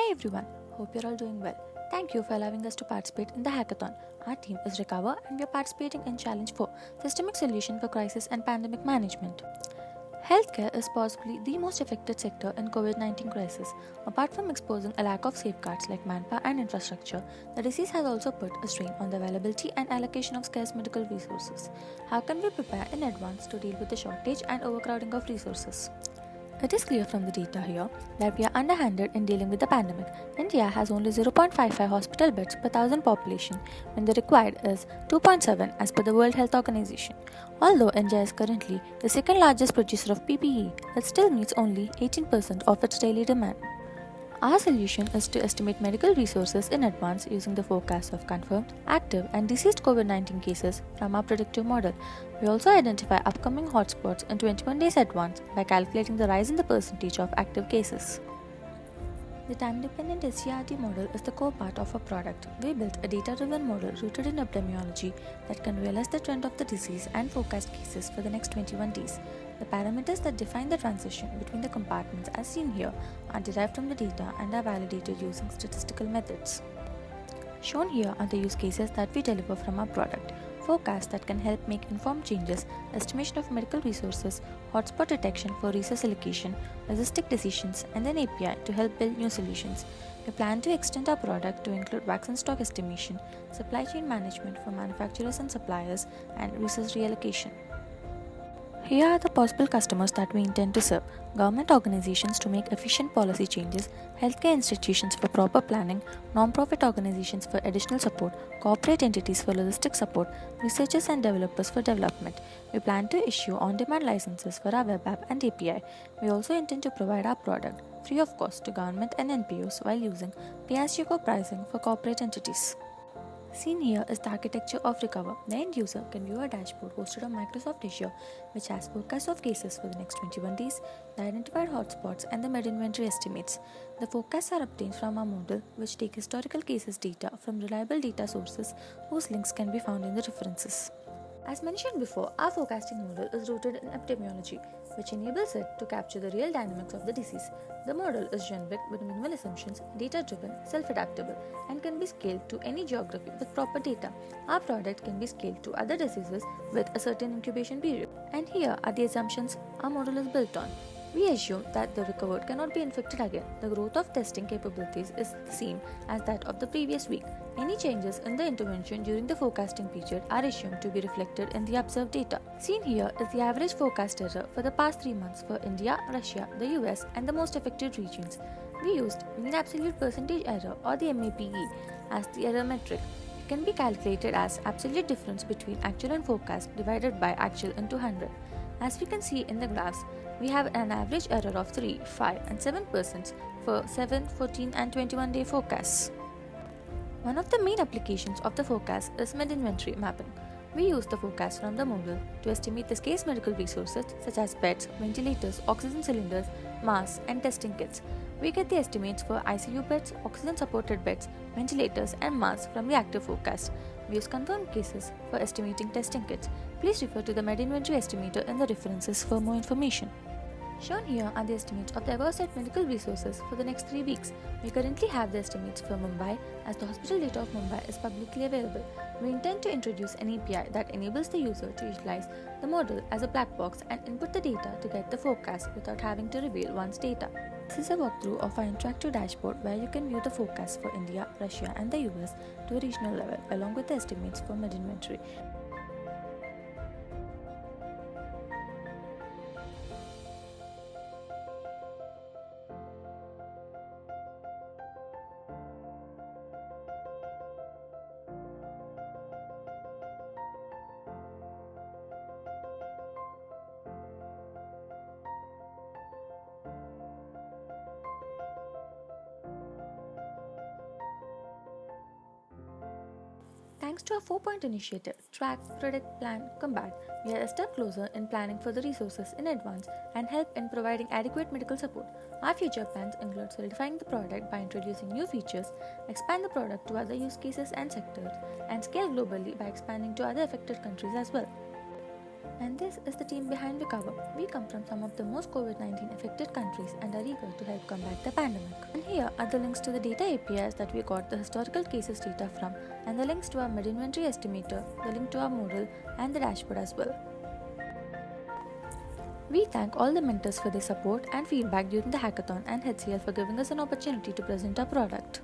Hi everyone, hope you're all doing well. Thank you for allowing us to participate in the hackathon. Our team is Recover and we are participating in Challenge 4 Systemic Solution for Crisis and Pandemic Management. Healthcare is possibly the most affected sector in COVID-19 crisis. Apart from exposing a lack of safeguards like manpower and infrastructure, the disease has also put a strain on the availability and allocation of scarce medical resources. How can we prepare in advance to deal with the shortage and overcrowding of resources? It is clear from the data here that we are underhanded in dealing with the pandemic. India has only 0.55 hospital beds per thousand population when the required is 2.7 as per the World Health Organization. Although India is currently the second largest producer of PPE, it still meets only 18% of its daily demand. Our solution is to estimate medical resources in advance using the forecast of confirmed, active, and deceased COVID-19 cases from our predictive model. We also identify upcoming hotspots in 21 days advance by calculating the rise in the percentage of active cases. The time-dependent SCRT model is the core part of our product. We built a data-driven model rooted in epidemiology that can realize the trend of the disease and forecast cases for the next 21 days. The parameters that define the transition between the compartments as seen here are derived from the data and are validated using statistical methods. Shown here are the use cases that we deliver from our product. Forecasts that can help make informed changes, estimation of medical resources, hotspot detection for resource allocation, logistic decisions, and an API to help build new solutions. We plan to extend our product to include vaccine stock estimation, supply chain management for manufacturers and suppliers, and resource reallocation. Here are the possible customers that we intend to serve: government organizations to make efficient policy changes, healthcare institutions for proper planning, non-profit organizations for additional support, corporate entities for logistic support, researchers and developers for development. We plan to issue on-demand licenses for our web app and API. We also intend to provide our product free of cost to government and NPOs while using pay-as-you-go pricing for corporate entities. Seen here is the architecture of Recover. The end user can view a dashboard hosted on Microsoft Azure, which has forecasts of cases for the next 21 days, the identified hotspots, and the mid-inventory estimates. The forecasts are obtained from our model, which take historical cases data from reliable data sources whose links can be found in the references. As mentioned before, our forecasting model is rooted in epidemiology, which enables it to capture the real dynamics of the disease. The model is generic with minimal assumptions, data-driven, self-adaptable, and can be scaled to any geography with proper data. Our product can be scaled to other diseases with a certain incubation period. And here are the assumptions our model is built on. We assume that the recovered cannot be infected again. The growth of testing capabilities is the same as that of the previous week. Any changes in the intervention during the forecasting period are assumed to be reflected in the observed data. Seen here is the average forecast error for the past 3 months for India, Russia, the US, and the most affected regions. We used mean absolute percentage error, or the MAPE, as the error metric. It can be calculated as absolute difference between actual and forecast divided by actual into 100. As we can see in the graphs, we have an average error of 3, 5, and 7% for 7, 14, and 21 day forecasts. One of the main applications of the forecast is mid-inventory mapping. We use the forecast from the model to estimate the scarce medical resources such as beds, ventilators, oxygen cylinders, masks, and testing kits. We get the estimates for ICU beds, oxygen-supported beds, ventilators, and masks from the active forecast. We use confirmed cases for estimating testing kits. Please refer to the mid-inventory estimator in the references for more information. Shown here are the estimates of the above-said medical resources for the next 3 weeks. We currently have the estimates for Mumbai, as the hospital data of Mumbai is publicly available. We intend to introduce an API that enables the user to utilize the model as a black box and input the data to get the forecast without having to reveal one's data. This is a walkthrough of our interactive dashboard where you can view the forecast for India, Russia, and the US to a regional level, along with the estimates for mid-inventory. Thanks to our 4-point initiative, Track, Predict, Plan, Combat, we are a step closer in planning for the resources in advance and help in providing adequate medical support. Our future plans include solidifying the product by introducing new features, expand the product to other use cases and sectors, and scale globally by expanding to other affected countries as well. And this is the team behind Recover. We come from some of the most COVID-19 affected countries and are eager to help combat the pandemic. And here are the links to the data APIs that we got the historical cases data from, and the links to our mid-inventory estimator, the link to our model, and the dashboard as well. We thank all the mentors for their support and feedback during the hackathon and HCL for giving us an opportunity to present our product.